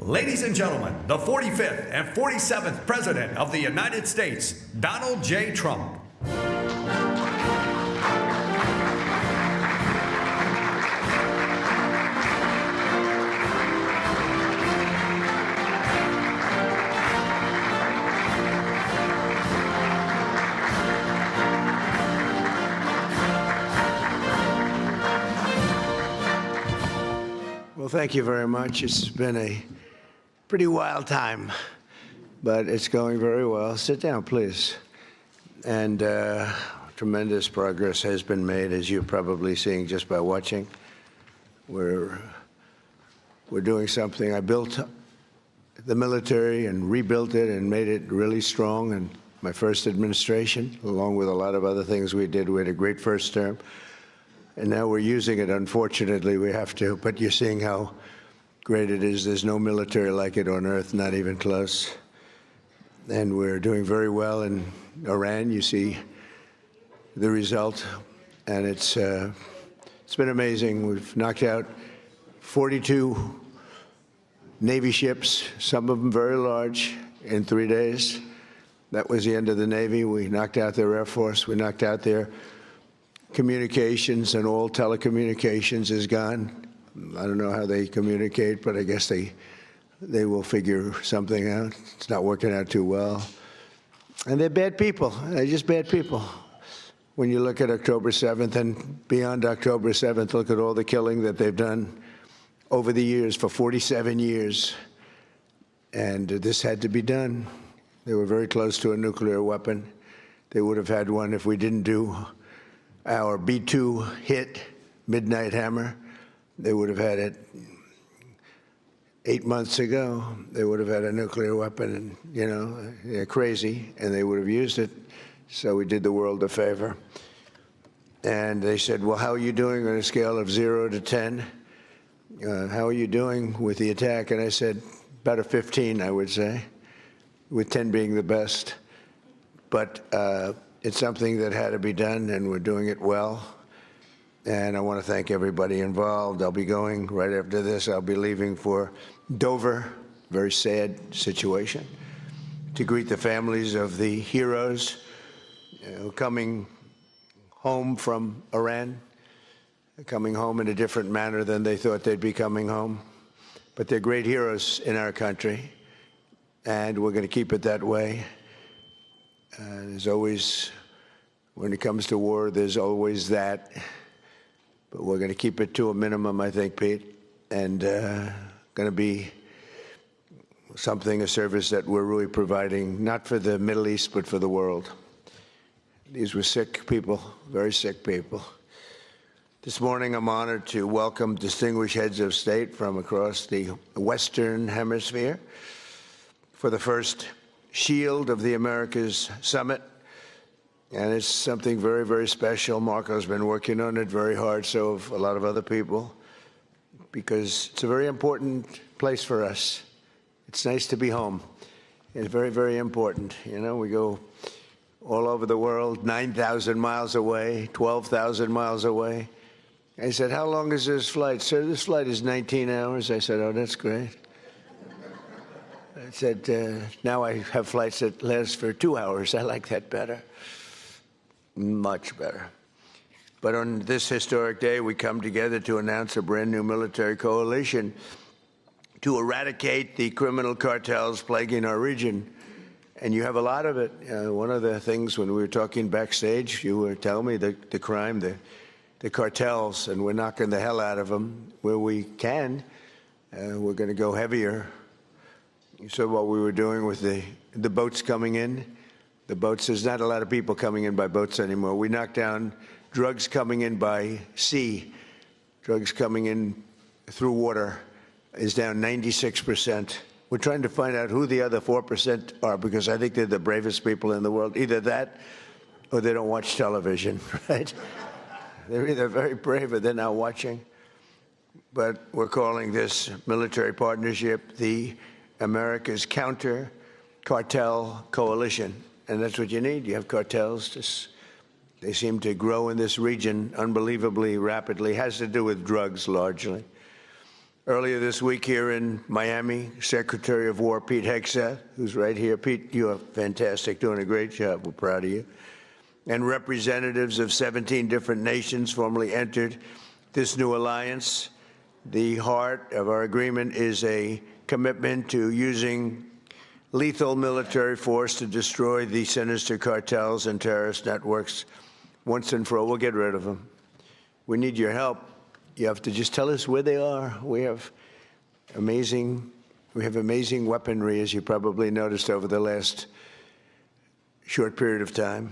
Ladies and gentlemen, the 45th and 47th President of the United States, Donald J. Trump. Well, thank you very much. It's been a pretty wild time, but it's going very well. Sit down, please. And tremendous progress has been made, as you're probably seeing just by watching. We're doing something. I built the military and rebuilt it and made it really strong in my first administration, along with a lot of other things we did. We had a great first term. And now we're using it. Unfortunately, we have to. But you're seeing how great it is. There's no military like it on earth, not even close. And we're doing very well in Iran. You see the result. And it's been amazing. We've knocked out 42 Navy ships, some of them very large, in 3 days. That was the end of the Navy. We knocked out their Air Force. We knocked out their communications, and all telecommunications is gone. I don't know how they communicate, but I guess they will figure something out. It's not working out too well. And they're bad people. They're just bad people. When you look at October 7th and beyond October 7th, look at all the killing that they've done over the years, for 47 years. And this had to be done. They were very close to a nuclear weapon. They would have had one if we didn't do our B-2 hit, Midnight Hammer. They would have had it 8 months ago. They would have had a nuclear weapon, and, you know, they're crazy, and they would have used it. So we did the world a favor. And they said, well, how are you doing on a scale of 0 to 10? How are you doing with the attack? And I said, about a 15, I would say, with 10 being the best. But it's something that had to be done, and we're doing it well. And I want to thank everybody involved. I'll be going right after this. I'll be leaving for Dover, very sad situation, to greet the families of the heroes coming home from Iran, coming home in a different manner than they thought they'd be coming home. But they're great heroes in our country, and we're going to keep it that way. There's always, when it comes to war, there's always that. But we're going to keep it to a minimum, I think, Pete, and going to be something, a service that we're really providing, not for the Middle East, but for the world. These were sick people, very sick people. This morning, I'm honored to welcome distinguished heads of state from across the Western Hemisphere for the first Shield of the Americas Summit. And it's something very, very special. Marco's been working on it very hard, so have a lot of other people, because it's a very important place for us. It's nice to be home. It's very, very important. You know, we go all over the world, 9,000 miles away, 12,000 miles away. I said, how long is this flight? Sir, this flight is 19 hours. I said, oh, that's great. I said, now I have flights that last for 2 hours. I like that better. Much better. But on this historic day, we come together to announce a brand new military coalition to eradicate the criminal cartels plaguing our region. And you have a lot of it. One of the things when we were talking backstage, you were telling me the crime, the cartels, and we're knocking the hell out of them where we can. We're going to go heavier. You saw what we were doing with the boats coming in. The boats, there's not a lot of people coming in by boats anymore. We knocked down drugs coming in by sea. Drugs coming in through water is down 96%. We're trying to find out who the other 4% are, because I think they're the bravest people in the world. Either that or they don't watch television, right? They're either very brave or they're not watching. But we're calling this military partnership the America's Counter Cartel Coalition. And that's what you need. You have cartels. They seem to grow in this region unbelievably rapidly. It has to do with drugs largely. Earlier this week here in Miami, Secretary of War Pete Hegseth, who's right here. Pete, you are fantastic, doing a great job. We're proud of you. And representatives of 17 different nations formally entered this new alliance. The heart of our agreement is a commitment to using lethal military force to destroy the sinister cartels and terrorist networks once and for all. We'll get rid of them. We need your help. You have to just tell us where they are. We have amazing weaponry, as you probably noticed over the last short period of time.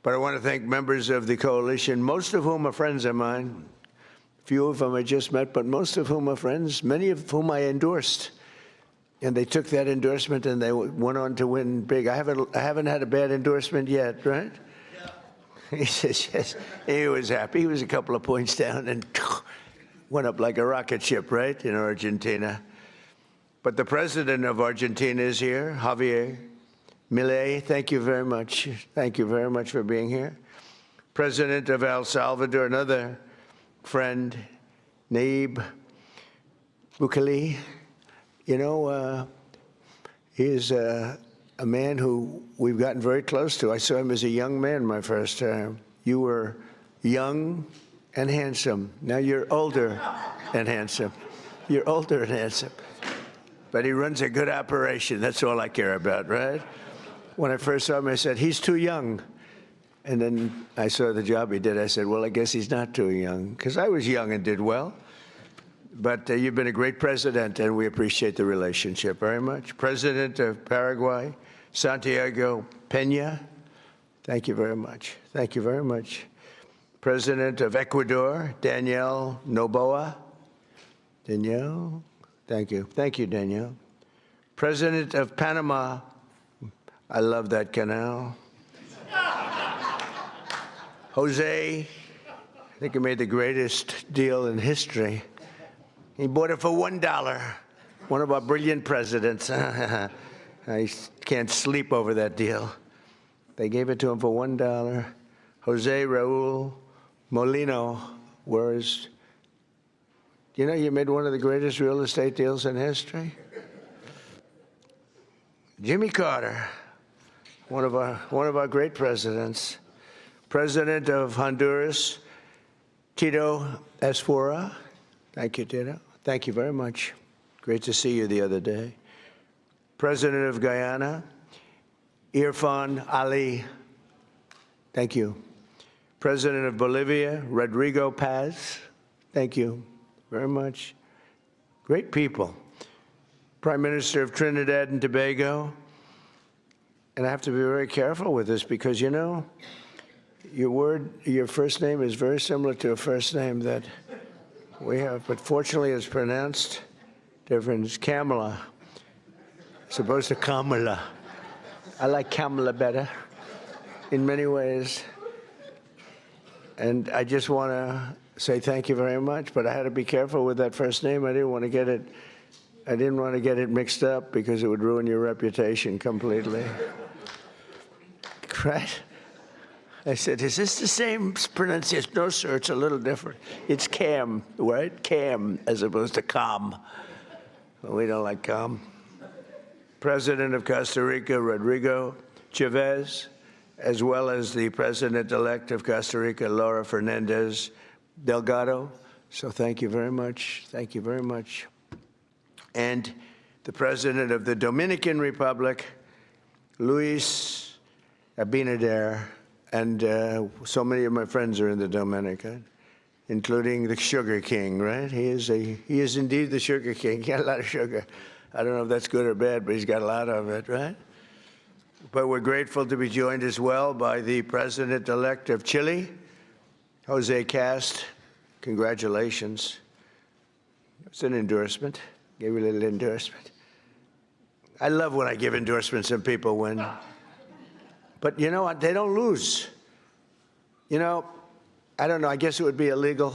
But I want to thank members of the coalition, most of whom are friends of mine. Few of them I just met, but most of whom are friends, many of whom I endorsed. And they took that endorsement and they went on to win big. I haven't had a bad endorsement yet, right? He says, yes. He was happy. He was a couple of points down and went up like a rocket ship, right, in Argentina. But the president of Argentina is here, Javier Milei. Thank you very much. Thank you very much for being here. President of El Salvador, another friend, Nayib Bukele. You know, he is a man who we've gotten very close to. I saw him as a young man my first time. You were young and handsome. Now you're older and handsome. You're older and handsome. But he runs a good operation. That's all I care about, right? When I first saw him, I said, he's too young. And then I saw the job he did. I said, well, I guess he's not too young, because I was young and did well. But you've been a great president, and we appreciate the relationship very much. President of Paraguay, Santiago Peña, thank you very much. Thank you very much. President of Ecuador, Danielle Noboa. Danielle, thank you. Thank you, Danielle. President of Panama, I love that canal. Jose, I think he made the greatest deal in history. He bought it for $1. One of our brilliant presidents. I can't sleep over that deal. They gave it to him for $1. Jose Raul Molino, whereas, you know, you made one of the greatest real estate deals in history. Jimmy Carter, one of our great presidents. President of Honduras, Tito Asfora. Thank you, Tito. Thank you very much. Great to see you the other day. President of Guyana, Irfan Ali. Thank you. President of Bolivia, Rodrigo Paz. Thank you very much. Great people. Prime Minister of Trinidad and Tobago. And I have to be very careful with this because, you know, your first name is very similar to a first name that we have, but fortunately it's pronounced different. It's Kamala, as opposed to Kamala. I like Kamala better in many ways. And I just want to say thank you very much, but I had to be careful with that first name. I didn't want to get it mixed up because it would ruin your reputation completely. Right? I said, is this the same pronunciation? No, sir, it's a little different. It's Cam, right? Cam, as opposed to Cam. Well, we don't like Cam. President of Costa Rica, Rodrigo Chavez, as well as the President-elect of Costa Rica, Laura Fernandez Delgado. So thank you very much. Thank you very much. And the President of the Dominican Republic, Luis Abinader. And so many of my friends are in the Dominican, including the Sugar King, right? He is indeed the Sugar King. He got a lot of sugar. I don't know if that's good or bad, but he's got a lot of it, right? But we're grateful to be joined as well by the President-elect of Chile, Jose Cast. Congratulations. It's an endorsement. Gave you a little endorsement. I love when I give endorsements and people win. But you know what? They don't lose. You know, I don't know. I guess it would be illegal.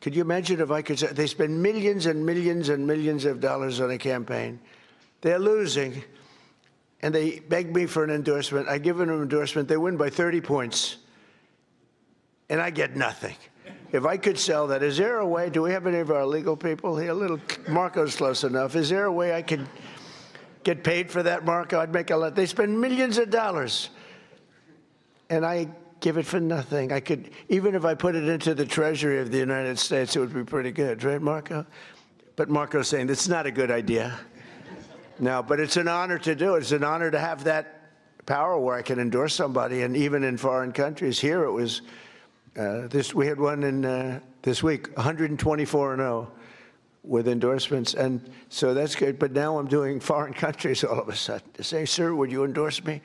Could you imagine if I could say they spend millions and millions and millions of dollars on a campaign? They're losing, and they beg me for an endorsement. I give them an endorsement. They win by 30 points, and I get nothing. if I could sell that, is there a way, do we have any of our legal people here? Marco's close enough. Is there a way I could get paid for that, Marco? I'd make a lot. They spend millions of dollars, and I give it for nothing. I could, even if I put it into the Treasury of the United States, it would be pretty good, right, Marco? But Marco's saying it's not a good idea. No, but it's an honor to do it. It's an honor to have that power where I can endorse somebody, and even in foreign countries. Here it was, we had one in this week, 124-0 with endorsements, and so that's good. But now I'm doing foreign countries all of a sudden. To say, sir, would you endorse me?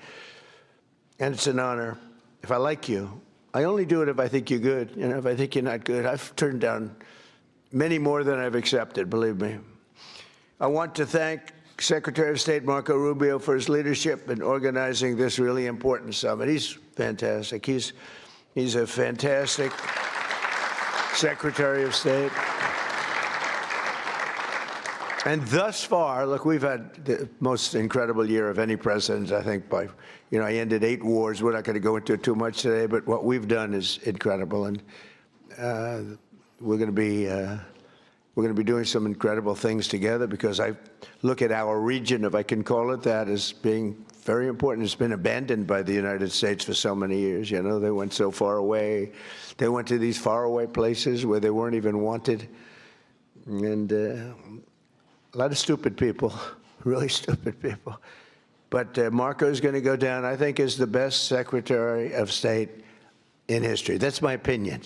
And it's an honor. If I like you, I only do it if I think you're good. You know, if I think you're not good, I've turned down many more than I've accepted, believe me. I want to thank Secretary of State Marco Rubio for his leadership in organizing this really important summit. He's fantastic. He's a fantastic Secretary of State. And thus far, look, we've had the most incredible year of any president, I think, by, you know, I ended 8 wars. We're not going to go into it too much today, but what we've done is incredible. And we're going to be doing some incredible things together, because I look at our region, if I can call it that, as being very important. It's been abandoned by the United States for so many years. You know, they went so far away. They went to these faraway places where they weren't even wanted. And a lot of stupid people, really stupid people. But Marco's going to go down, I think, as the best Secretary of State in history. That's my opinion.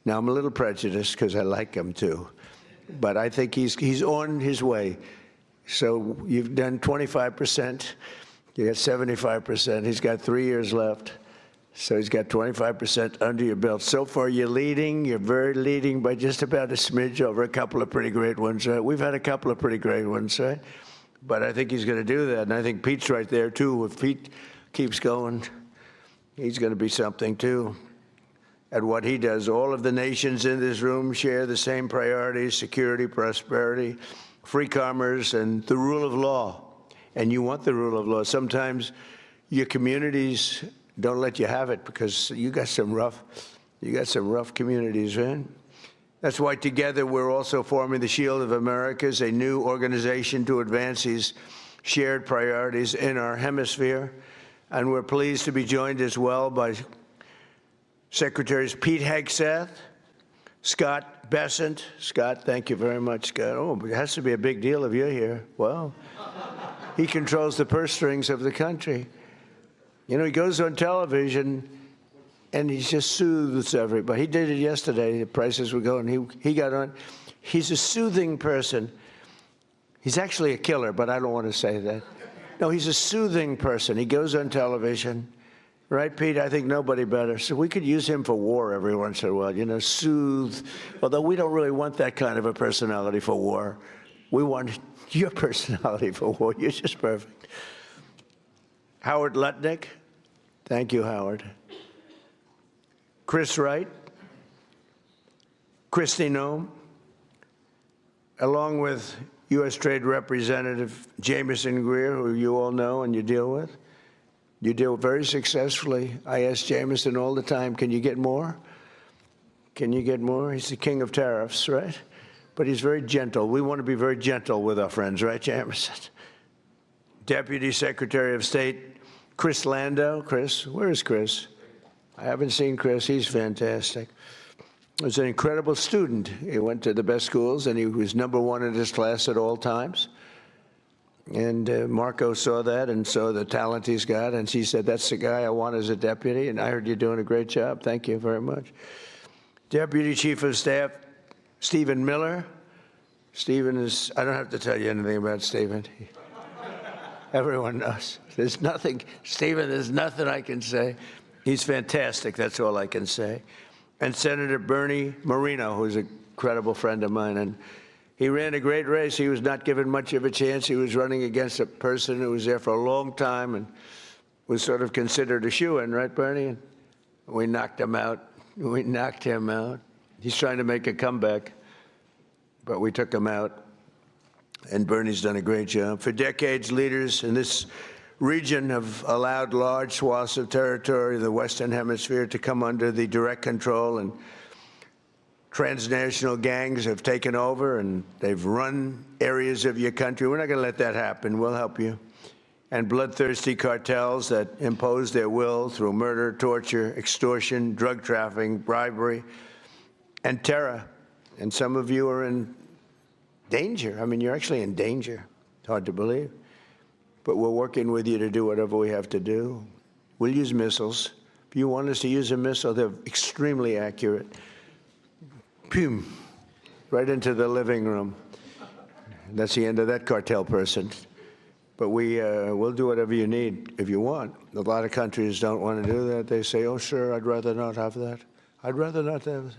Now, I'm a little prejudiced because I like him too. But I think he's on his way. So you've done 25%. You got 75%. He's got 3 years left. So he's got 25% under your belt. So far, you're leading. You're very leading by just about a smidge over a couple of pretty great ones. We've had a couple of pretty great ones, right? But I think he's going to do that. And I think Pete's right there, too. If Pete keeps going, he's going to be something, too. At what he does. All of the nations in this room share the same priorities: security, prosperity, free commerce, and the rule of law. And you want the rule of law. Sometimes your communities don't let you have it because you got some rough communities, right? That's why together we're also forming the Shield of Americas, a new organization to advance these shared priorities in our hemisphere. And we're pleased to be joined as well by Secretaries Pete Hegseth, Scott Bessent. Scott, thank you very much, Scott. Oh, it has to be a big deal if you're here. Wow. He controls the purse strings of the country. You know, he goes on television and he just soothes everybody. He did it yesterday. The prices were going. He got on. He's a soothing person. He's actually a killer, but I don't want to say that. No, he's a soothing person. He goes on television. Right, Pete? I think nobody better. So we could use him for war every once in a while, you know, soothe. Although we don't really want that kind of a personality for war. We want your personality for war. You're just perfect. Howard Lutnick. Thank you, Howard. Chris Wright. Kristi Noem. Along with U.S. Trade Representative Jamieson Greer, who you all know and you deal with. You deal very successfully. I ask Jamieson all the time, can you get more? Can you get more? He's the king of tariffs, right? But he's very gentle. We want to be very gentle with our friends, right, Jamieson? Deputy Secretary of State Chris Landau. Chris, where is Chris? I haven't seen Chris. He's fantastic. He was an incredible student. He went to the best schools, and he was #1 in his class at all times. And Marco saw that and saw the talent he's got, and she said, that's the guy I want as a deputy, and I heard you're doing a great job. Thank you very much. Deputy Chief of Staff Stephen Miller. Stephen is, I don't have to tell you anything about Stephen. Everyone knows. There's nothing, Stephen, there's nothing I can say. He's fantastic, that's all I can say. And Senator Bernie Moreno, who's an incredible friend of mine, and he ran a great race. He was not given much of a chance. He was running against a person who was there for a long time and was sort of considered a shoo-in, right, Bernie? And we knocked him out. We knocked him out. He's trying to make a comeback, but we took him out. And Bernie's done a great job. For decades, leaders in this region have allowed large swaths of territory in the Western Hemisphere to come under the direct control and transnational gangs have taken over and they've run areas of your country. We're not going to let that happen. We'll help you. And bloodthirsty cartels that impose their will through murder, torture, extortion, drug trafficking, bribery, and terror. And some of you are in danger. I mean, you're actually in danger. It's hard to believe. But we're working with you to do whatever we have to do. We'll use missiles. If you want us to use a missile, they're extremely accurate. Boom, right into the living room. That's the end of that cartel person. But we'll do whatever you need if you want. A lot of countries don't want to do that. They say, oh, sure, I'd rather not have that. I'd rather not have that.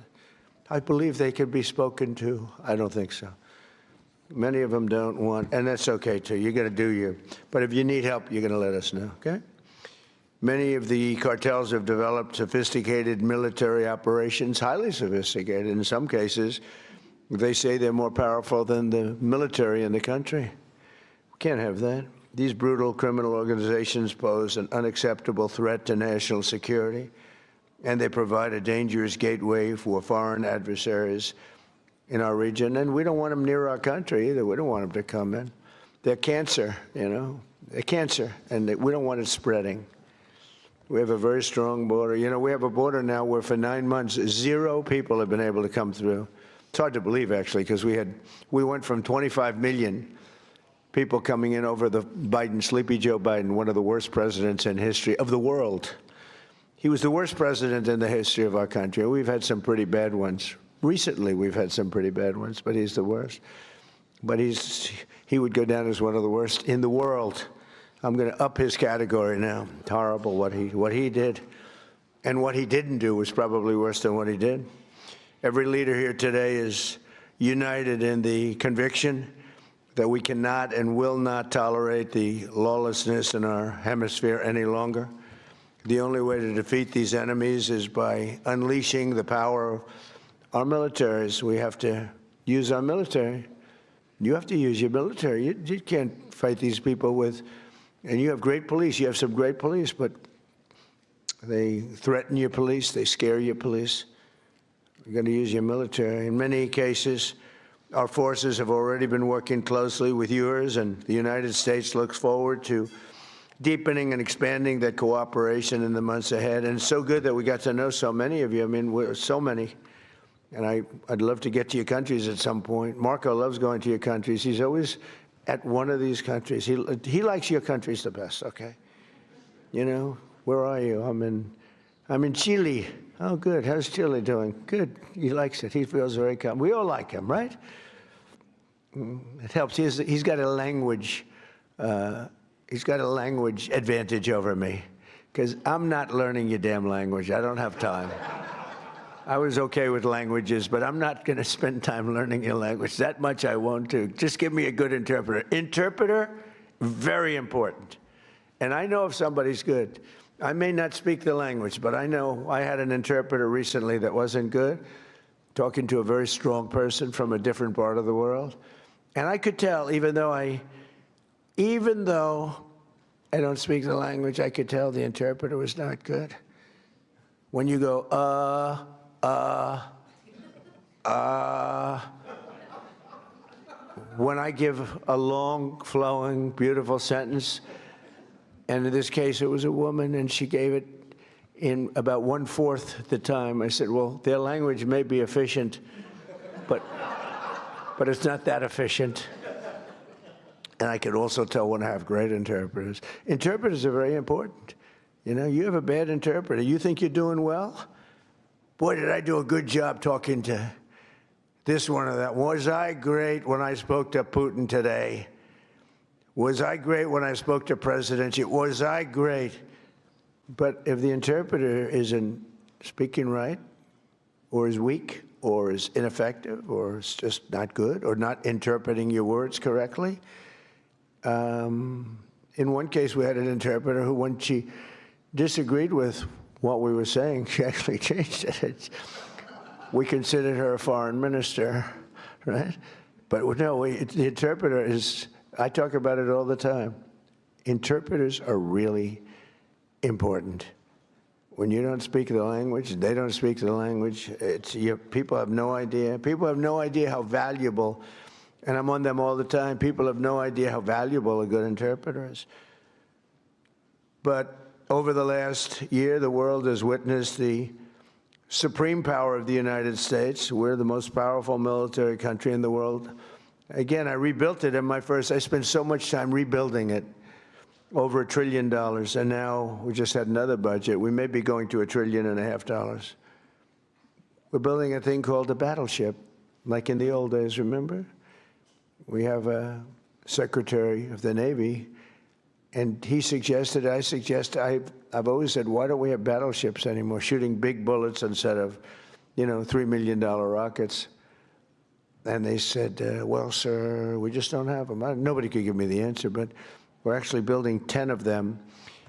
I believe they could be spoken to. I don't think so. Many of them don't want, and that's okay, too. You're going to do you. But if you need help, you're going to let us know, okay? Many of the cartels have developed sophisticated military operations, highly sophisticated. In some cases, they say they're more powerful than the military in the country. We can't have that. These brutal criminal organizations pose an unacceptable threat to national security, and they provide a dangerous gateway for foreign adversaries in our region. And we don't want them near our country either. We don't want them to come in. They're cancer, you know. They're cancer, and we don't want it spreading. We have a very strong border. You know, we have a border now where for 9 months, 0 people have been able to come through. It's hard to believe, actually, because we went from 25 million people coming in over the Sleepy Joe Biden, one of the worst presidents in history of the world. He was the worst president in the history of our country. We've had some pretty bad ones. Recently, we've had some pretty bad ones, but he's the worst. But he would go down as one of the worst in the world. I'm going to up his category now. It's horrible what he did. And what he didn't do was probably worse than what he did. Every leader here today is united in the conviction that we cannot and will not tolerate the lawlessness in our hemisphere any longer. The only way to defeat these enemies is by unleashing the power of our militaries. We have to use our military. You have to use your military. You can't fight these people with, and you have great police. You have some great police, but they threaten your police. They scare your police. You're going to use your military. In many cases, our forces have already been working closely with yours, and the United States looks forward to deepening and expanding that cooperation in the months ahead. And it's so good that we got to know so many of you. I mean, we're so many. And I'd love to get to your countries at some point. Marco loves going to your countries. He's always at one of these countries. He likes your countries the best, okay? You know, where are you? I'm in Chile. Oh, good. How's Chile doing? Good. He likes it. He feels very calm. We all like him, right? It helps. He's got a language. He's got a language advantage over me because I'm not learning your damn language. I don't have time. I was okay with languages, but I'm not going to spend time learning your language. That much I won't do. Just give me a good interpreter. Interpreter, very important. And I know if somebody's good. I may not speak the language, but I know I had an interpreter recently that wasn't good, talking to a very strong person from a different part of the world. And I could tell, even though I don't speak the language, I could tell the interpreter was not good. When you go, when I give a long, flowing, beautiful sentence, and in this case it was a woman, and she gave it in about 1/4 the time, I said, well, their language may be efficient, but it's not that efficient. And I could also tell when I have great interpreters. Interpreters are very important. You know, you have a bad interpreter. You think you're doing well? Boy, did I do a good job talking to this one or that. Was I great when I spoke to Putin today? Was I great when I spoke to President Xi? Was I great? But if the interpreter isn't speaking right, or is weak, or is ineffective, or is just not good, or not interpreting your words correctly, in one case we had an interpreter who, when she disagreed with what we were saying, she actually changed it. We considered her a foreign minister, right? But no, the interpreter is, I talk about it all the time. Interpreters are really important. when you don't speak the language, they don't speak the language. People have no idea. People have no idea how valuable, and I'm on them all the time, people have no idea how valuable a good interpreter is. But over the last year, the world has witnessed the supreme power of the United States. We're the most powerful military country in the world. Again, I rebuilt it in my first, I spent so much time rebuilding it, over $1 trillion, and now we just had another budget. We may be going to $1.5 trillion. We're building a thing called a battleship, like in the old days, remember? We have a Secretary of the Navy, and he suggested, I've always said, why don't we have battleships anymore, shooting big bullets instead of, $3 million rockets? And they said, well, sir, we just don't have them. Nobody could give me the answer, but we're actually building 10 of them.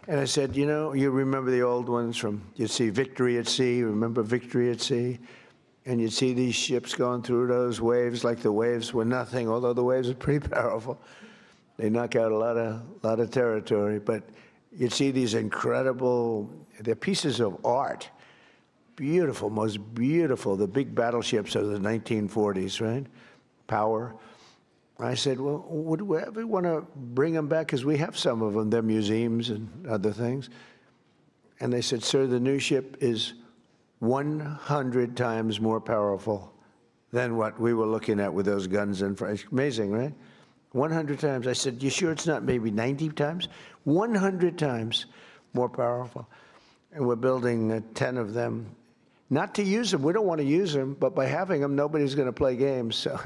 And I said, you remember the old ones you'd see Victory at Sea, remember Victory at Sea? And you'd see these ships going through those waves like the waves were nothing, although the waves are pretty powerful. They knock out a lot of territory, but you'd see these incredible, they're pieces of art. Beautiful, most beautiful, the big battleships of the 1940s, right? Power. I said, well, would we ever want to bring them back? Because we have some of them. They're museums and other things. And they said, sir, the new ship is 100 times more powerful than what we were looking at with those guns in front. It's amazing, right? 100 times. I said, you sure it's not maybe 90 times? 100 times more powerful. And we're building 10 of them. Not to use them. We don't want to use them, but by having them, nobody's going to play games. So,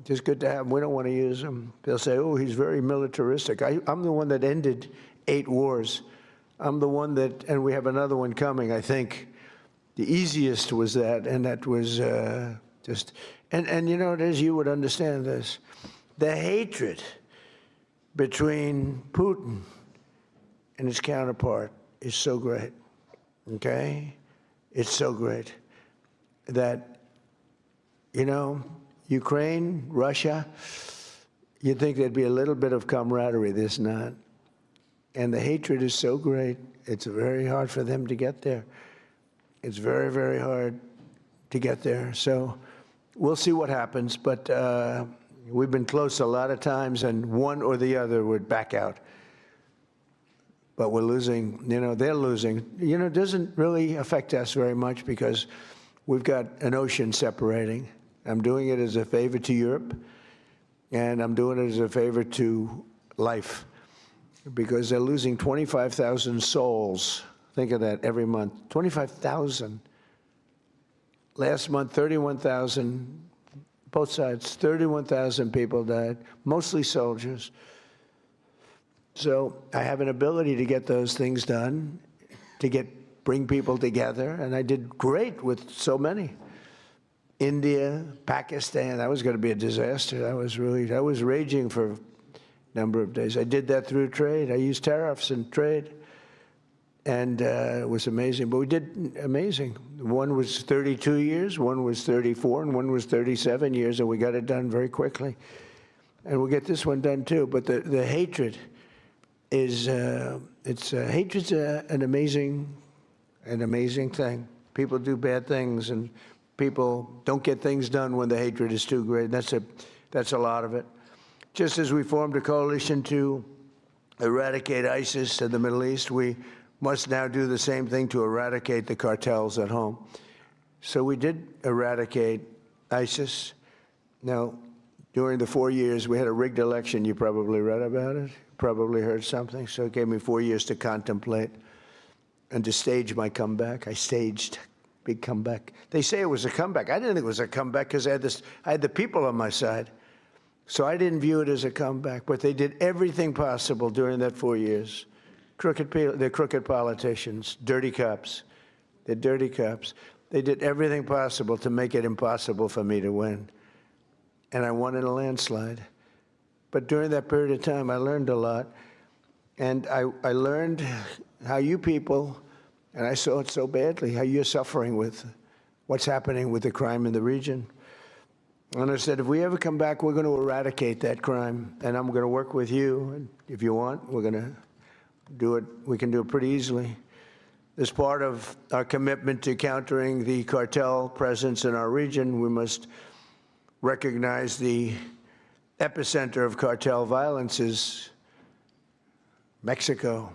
just good to have them. We don't want to use them. They'll say, oh, he's very militaristic. I'm the one that ended 8 wars. I'm the one that, and we have another one coming, I think. The easiest was that, and that was just, and as you would understand this, the hatred between Putin and his counterpart is so great, okay? It's so great that, Ukraine, Russia, you'd think there'd be a little bit of camaraderie, there's not. And the hatred is so great, it's very hard for them to get there. It's very, very hard to get there. So we'll see what happens, but we've been close a lot of times, and one or the other would back out. But we're losing, they're losing. It doesn't really affect us very much because we've got an ocean separating. I'm doing it as a favor to Europe, and I'm doing it as a favor to life, because they're losing 25,000 souls. Think of that every month, 25,000. Last month, 31,000, both sides, 31,000 people died, mostly soldiers. So I have an ability to get those things done, to bring people together, and I did great with so many. India, Pakistan, that was going to be a disaster. I was raging for a number of days. I did that through trade. I used tariffs and trade, and it was amazing. But we did amazing. One was 32 years, one was 34, and one was 37 years, and we got it done very quickly. And we'll get this one done too. But the hatred is hatred's an amazing thing. People do bad things, and people don't get things done when the hatred is too great. That's a lot of it. Just as we formed a coalition to eradicate ISIS in the Middle East, we must now do the same thing to eradicate the cartels at home. So we did eradicate ISIS. Now, during the 4 years, we had a rigged election. You probably read about it, probably heard something. So it gave me 4 years to contemplate and to stage my comeback. I staged big comeback. They say it was a comeback. I didn't think it was a comeback because I had the people on my side. So I didn't view it as a comeback, but they did everything possible during that 4 years. They're crooked politicians, dirty cops. They're dirty cops. They did everything possible to make it impossible for me to win. And I won in a landslide. But during that period of time, I learned a lot. And I learned how you people, and I saw it so badly, how you're suffering with what's happening with the crime in the region. And I said, if we ever come back, we're going to eradicate that crime. And I'm going to work with you. And if you want, we're going to do it. We can do it pretty easily. As part of our commitment to countering the cartel presence in our region, we must recognize the epicenter of cartel violence is Mexico.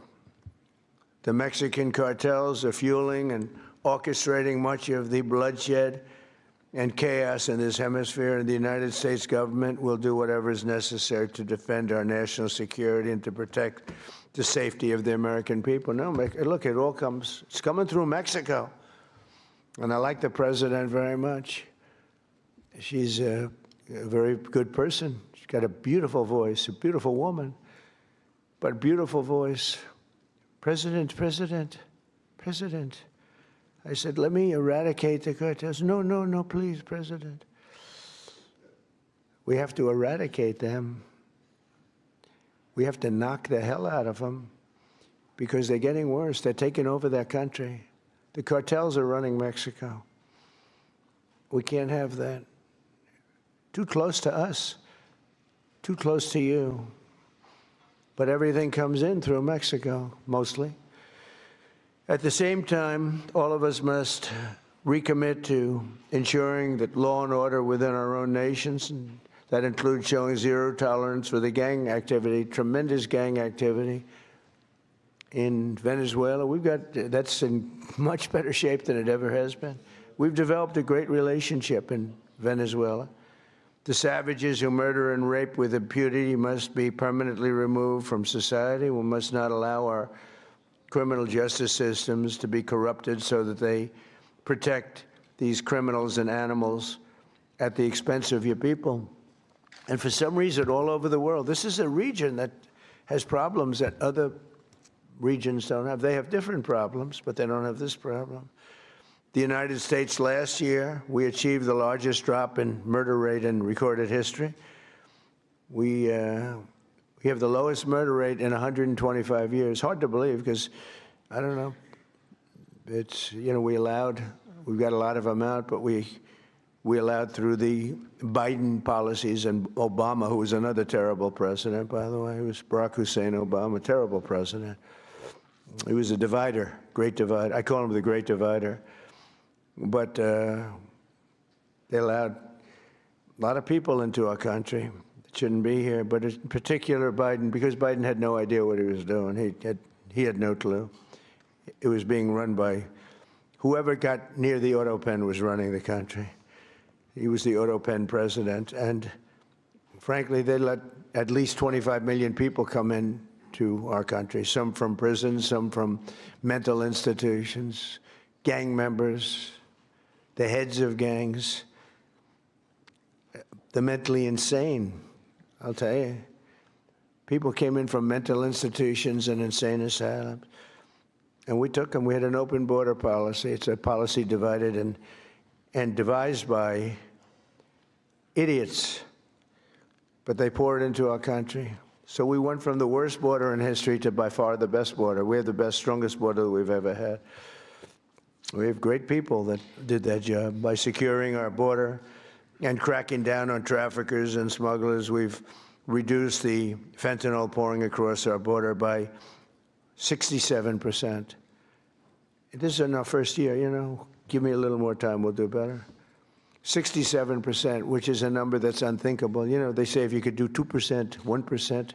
The Mexican cartels are fueling and orchestrating much of the bloodshed and chaos in this hemisphere, and the United States government will do whatever is necessary to defend our national security and to protect the safety of the American people. No, look, it's coming through Mexico. And I like the president very much. She's a very good person. She's got a beautiful voice, a beautiful woman, but a beautiful voice. President. I said, let me eradicate the cartels. No, please, President. We have to eradicate them. We have to knock the hell out of them because they're getting worse. They're taking over their country. The cartels are running Mexico. We can't have that. Too close to us, too close to you. But everything comes in through Mexico, mostly. At the same time, all of us must recommit to ensuring that law and order within our own nations, and that includes showing zero tolerance for the gang activity, tremendous gang activity in Venezuela. That's in much better shape than it ever has been. We've developed a great relationship in Venezuela. The savages who murder and rape with impunity must be permanently removed from society. We must not allow our criminal justice systems to be corrupted so that they protect these criminals and animals at the expense of your people. And for some reason, all over the world, this is a region that has problems that other regions don't have. They have different problems, but they don't have this problem. The United States last year, we achieved the largest drop in murder rate in recorded history. We have the lowest murder rate in 125 years. Hard to believe because, I don't know, it's, we've got a lot of them out, but we allowed through the Biden policies and Obama, who was another terrible president, by the way. He was Barack Hussein Obama, terrible president. He was a divider, great divider. I call him the great divider. But they allowed a lot of people into our country that shouldn't be here, but in particular Biden, because Biden had no idea what he was doing. He had no clue. It was being run by whoever got near the auto pen was running the country. He was the auto pen president, and frankly, they let at least 25 million people come in to our country, some from prisons, some from mental institutions, gang members, the heads of gangs, the mentally insane. I'll tell you, people came in from mental institutions and insane asylums, and we took them. We had an open border policy. It's a policy divided and devised by idiots, but they poured into our country. So we went from the worst border in history to by far the best border. We have the best, strongest border that we've ever had. We have great people that did that job. By securing our border and cracking down on traffickers and smugglers, we've reduced the fentanyl pouring across our border by 67%. This is in our first year, Give me a little more time, we'll do better. 67%, which is a number that's unthinkable. They say if you could do 2%, 1%,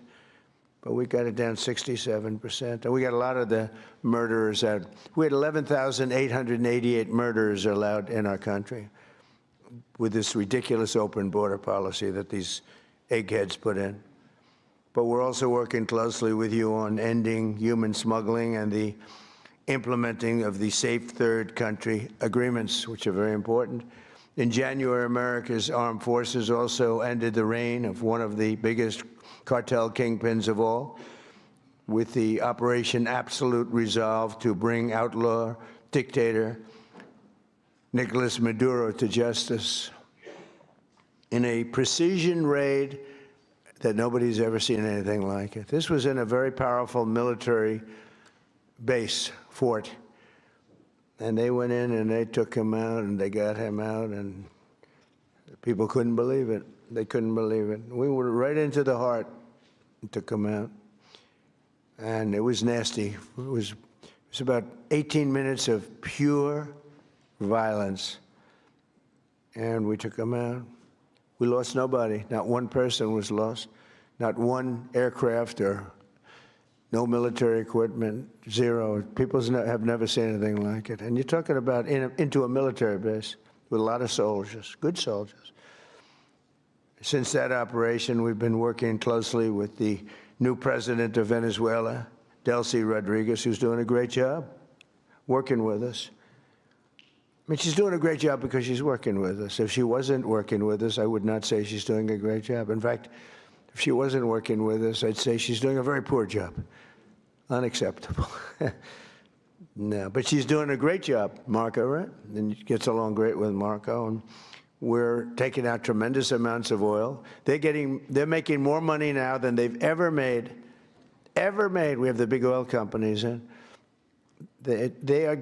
but we got it down 67%. And we got a lot of the murderers out. We had 11,888 murderers allowed in our country with this ridiculous open border policy that these eggheads put in. But we're also working closely with you on ending human smuggling and the implementing of the Safe Third Country agreements, which are very important. In January, America's armed forces also ended the reign of one of the biggest cartel kingpins of all, with the Operation Absolute Resolve to bring outlaw dictator Nicolas Maduro to justice in a precision raid that nobody's ever seen anything like it. This was in a very powerful military base, fort. And they went in and they took him out and they got him out, and people couldn't believe it. They couldn't believe it. We were right into the heart and took him out. And it was nasty. It was It's about 18 minutes of pure violence. And we took them out. We lost nobody. Not one person was lost. Not one aircraft or no military equipment, zero. People have never seen anything like it. And you're talking about into a military base with a lot of soldiers, good soldiers. Since that operation, we've been working closely with the new president of Venezuela, Delcy Rodriguez, who's doing a great job working with us. I mean, she's doing a great job because she's working with us. If she wasn't working with us, I would not say she's doing a great job. In fact, if she wasn't working with us, I'd say she's doing a very poor job. Unacceptable. No, but she's doing a great job, Marco, right? And she gets along great with Marco. And we're taking out tremendous amounts of oil. They're making more money now than they've ever made. We have the big oil companies in. They are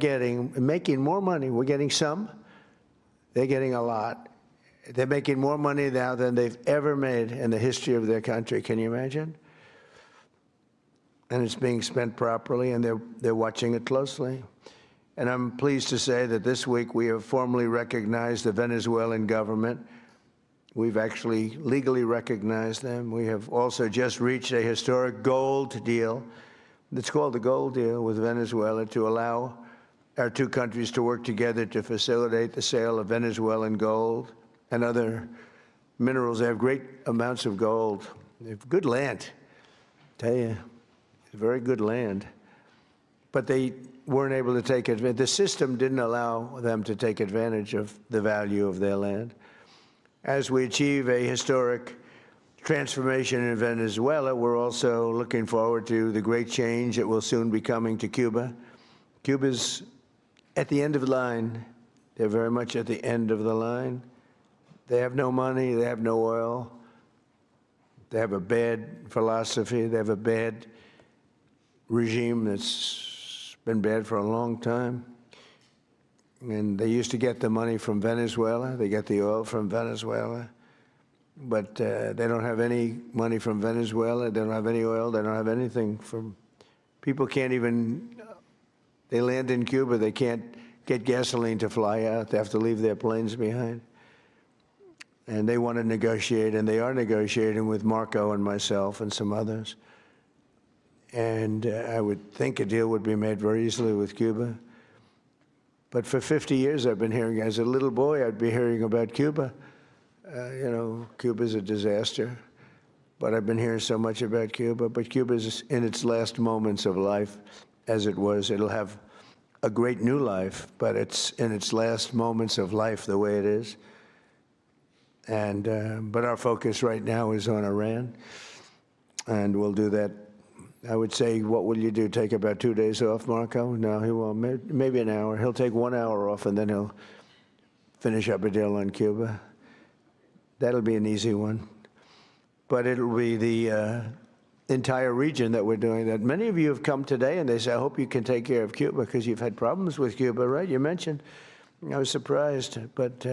making more money. We're getting some. They're getting a lot. They're making more money now than they've ever made in the history of their country. Can you imagine? And it's being spent properly, and they're watching it closely. And I'm pleased to say that this week we have formally recognized the Venezuelan government. We've actually legally recognized them. We have also just reached a historic gold deal. It's called the gold deal with Venezuela to allow our two countries to work together to facilitate the sale of Venezuelan gold and other minerals. They have great amounts of gold. They have good land, I tell you, very good land. But they weren't able to take advantage. The system didn't allow them to take advantage of the value of their land. As we achieve a historic transformation in Venezuela, we're also looking forward to the great change that will soon be coming to Cuba. Cuba's at the end of the line. They're very much at the end of the line. They have no money. They have no oil. They have a bad philosophy. They have a bad regime that's been bad for a long time. And they used to get the money from Venezuela. They get the oil from Venezuela. But they don't have any money from Venezuela. They don't have any oil. They don't have anything from... People can't even... They land in Cuba. They can't get gasoline to fly out. They have to leave their planes behind. And they want to negotiate, and they are negotiating with Marco and myself and some others. And I would think a deal would be made very easily with Cuba. But for 50 years, I've been hearing, as a little boy, I'd be hearing about Cuba. You know, Cuba's a disaster. But I've been hearing so much about Cuba. But Cuba's in its last moments of life, as it was. It'll have a great new life, but it's in its last moments of life the way it is. And but our focus right now is on Iran, and we'll do that. I would say, what will you do? Take about 2 days off, Marco? No, he won't. Maybe an hour. He'll take 1 hour off, and then he'll finish up a deal on Cuba. That'll be an easy one. But it'll be the entire region that we're doing that. Many of you have come today, and they say, I hope you can take care of Cuba, because you've had problems with Cuba, right? You mentioned. I was surprised. But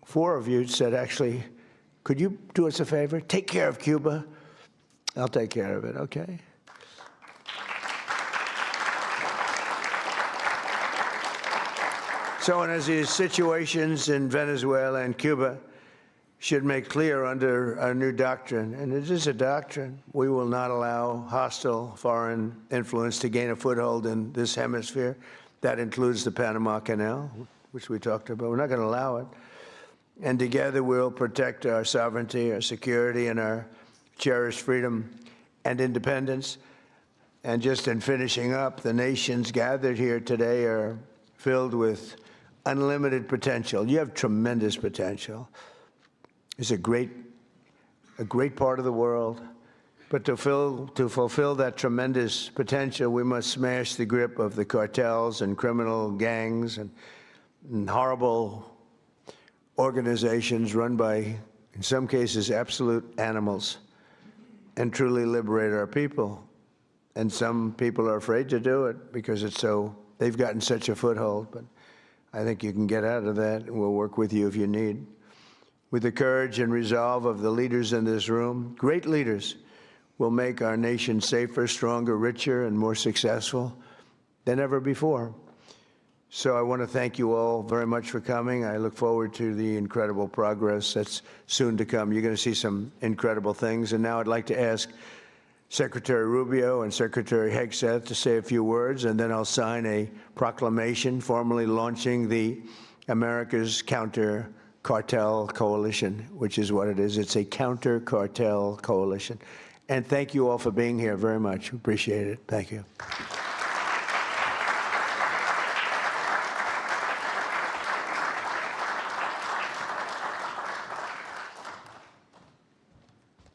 4 of you said, actually, could you do us a favor? Take care of Cuba. I'll take care of it, okay? So, and as these situations in Venezuela and Cuba should make clear under our new doctrine, and it is a doctrine, we will not allow hostile foreign influence to gain a foothold in this hemisphere. That includes the Panama Canal, which we talked about. We're not going to allow it. And together we'll protect our sovereignty, our security, and our cherished freedom and independence. And just in finishing up, the nations gathered here today are filled with unlimited potential. You have tremendous potential. It's a great part of the world. But to fulfill that tremendous potential, we must smash the grip of the cartels and criminal gangs and horrible organizations run by, in some cases, absolute animals, and truly liberate our people. And some people are afraid to do it because they've gotten such a foothold. But I think you can get out of that, and we'll work with you if you need. With the courage and resolve of the leaders in this room, great leaders, will make our nation safer, stronger, richer, and more successful. than ever before. So I want to thank you all very much for coming. I look forward to the incredible progress that's soon to come. You're going to see some incredible things. And now I'd like to ask Secretary Rubio and Secretary Hegseth to say a few words, and then I'll sign a proclamation formally launching the America's Counter Cartel Coalition, which is what it is. It's a counter cartel coalition. And thank you all for being here very much. Appreciate it. Thank you.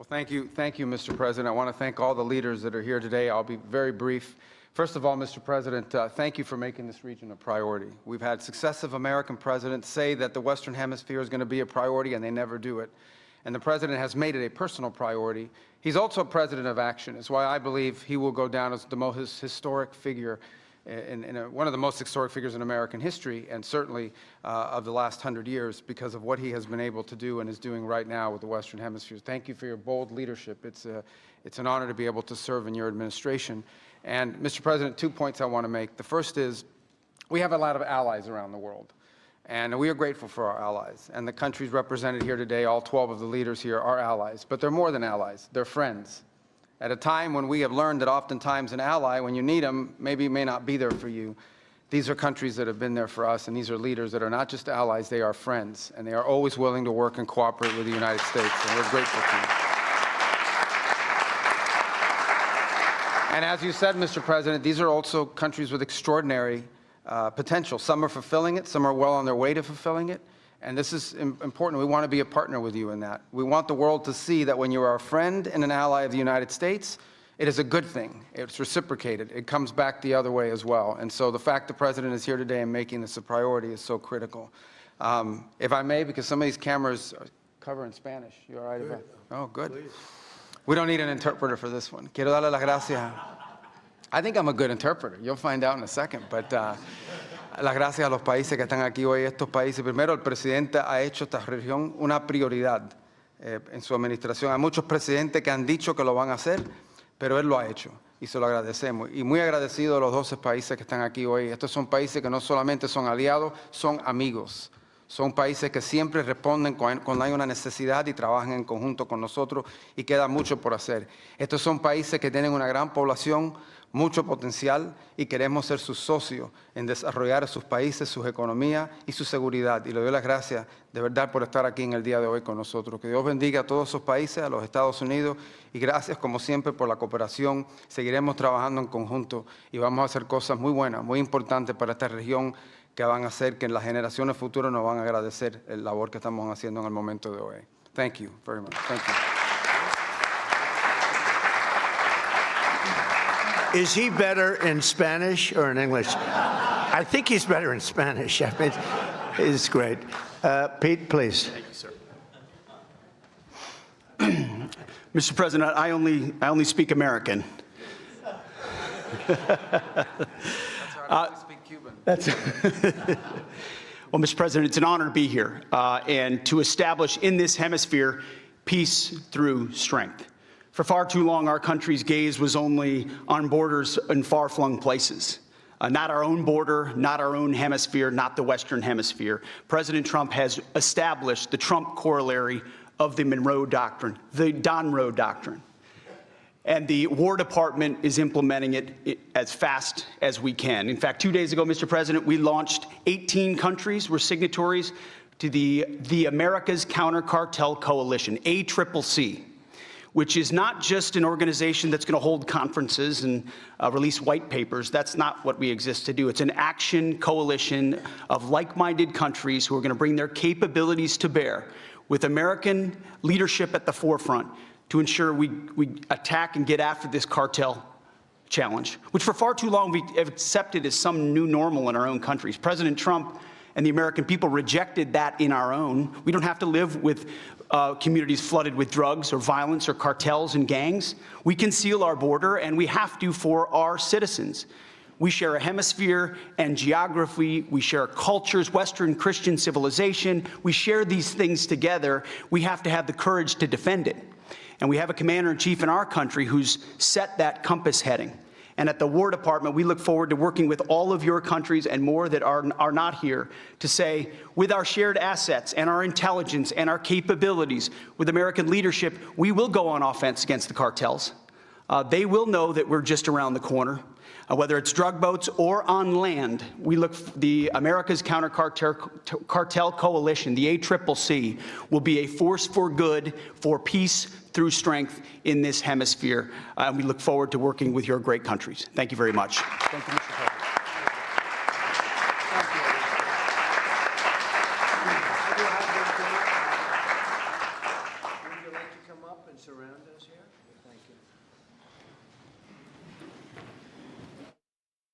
Thank you, Mr. President. I want to thank all the leaders that are here today. I'll be very brief. First of all, Mr. President, thank you for making this region a priority. We've had successive American presidents say that the Western Hemisphere is going to be a priority, and they never do it. And the president has made it a personal priority. He's also a president of action. It's why I believe he will go down as the most historic figure, one of the most historic figures in American history, and certainly of the last 100 years, because of what he has been able to do and is doing right now with the Western Hemisphere. Thank you for your bold leadership. It's an honor to be able to serve in your administration. And, Mr. President, 2 points I want to make. The first is we have a lot of allies around the world, and we are grateful for our allies. And the countries represented here today, all 12 of the leaders here, are allies. But they're more than allies. They're friends. At a time when we have learned that oftentimes an ally, when you need them, maybe may not be there for you, these are countries that have been there for us, and these are leaders that are not just allies, they are friends, and they are always willing to work and cooperate with the United States, and we're grateful to them. And as you said, Mr. President, these are also countries with extraordinary potential. Some are fulfilling it, some are well on their way to fulfilling it. And this is important. We want to be a partner with you in that. We want the world to see that when you are a friend and an ally of the United States, it is a good thing. It's reciprocated. It comes back the other way as well. And so the fact the President is here today and making this a priority is so critical. If I may, because some of these cameras cover in Spanish. You all right about it? Oh, good. Please. We don't need an interpreter for this one. Quiero darle las gracias. I think I'm a good interpreter. You'll find out in a second. But las gracias a los países que están aquí hoy, estos países. Primero, el presidente ha hecho esta región una prioridad en su administración. Hay muchos presidentes que han dicho que lo van a hacer, pero él lo ha hecho y se lo agradecemos. Y muy agradecido a los 12 países que están aquí hoy. Estos son países que no solamente son aliados, son amigos. Son países que siempre responden cuando hay una necesidad y trabajan en conjunto con nosotros, y queda mucho por hacer. Estos son países que tienen una gran población, mucho potencial, y queremos ser sus socios en desarrollar sus países, sus economías y su seguridad. Y le doy las gracias de verdad por estar aquí en el día de hoy con nosotros. Que Dios bendiga a todos esos países, a los Estados Unidos, y gracias como siempre por la cooperación. Seguiremos trabajando en conjunto y vamos a hacer cosas muy buenas, muy importantes para esta región, que van a hacer que en las generaciones futuras nos van a agradecer la labor que estamos haciendo en el momento de hoy. Thank you very much. Thank you. Is he better in Spanish or in English? I think he's better in Spanish. I mean, it's great. Pete, please. Thank you, sir. Mr. President, I only speak American. Well, Mr. President, it's an honor to be here and to establish in this hemisphere peace through strength. For far too long, our country's gaze was only on borders in far-flung places. Not our own border, not our own hemisphere, not the Western Hemisphere. President Trump has established the Trump corollary of the Monroe Doctrine, the Monroe Doctrine. And the War Department is implementing it as fast as we can. In fact, 2 days ago, Mr. President, we launched 18 countries were signatories to the America's Counter Cartel Coalition, ACCC, which is not just an organization that's going to hold conferences and release white papers. That's not what we exist to do. It's an action coalition of like-minded countries who are going to bring their capabilities to bear, with American leadership at the forefront, to ensure we attack and get after this cartel challenge, which for far too long we have accepted as some new normal in our own countries. President Trump and the American people rejected that in our own. We don't have to live with communities flooded with drugs or violence or cartels and gangs. We can seal our border, and we have to for our citizens. We share a hemisphere and geography. We share cultures, Western Christian civilization. We share these things together. We have to have the courage to defend it. And we have a commander-in-chief in our country who's set that compass heading. And at the War Department, we look forward to working with all of your countries and more that are not here to say, with our shared assets and our intelligence and our capabilities, with American leadership, we will go on offense against the cartels. They will know that we're just around the corner. Whether it's drug boats or on land, the America's Counter Cartel Coalition, the ACCC, will be a force for good, for peace through strength in this hemisphere. And we look forward to working with your great countries. Thank you very much. Thank you, Mr.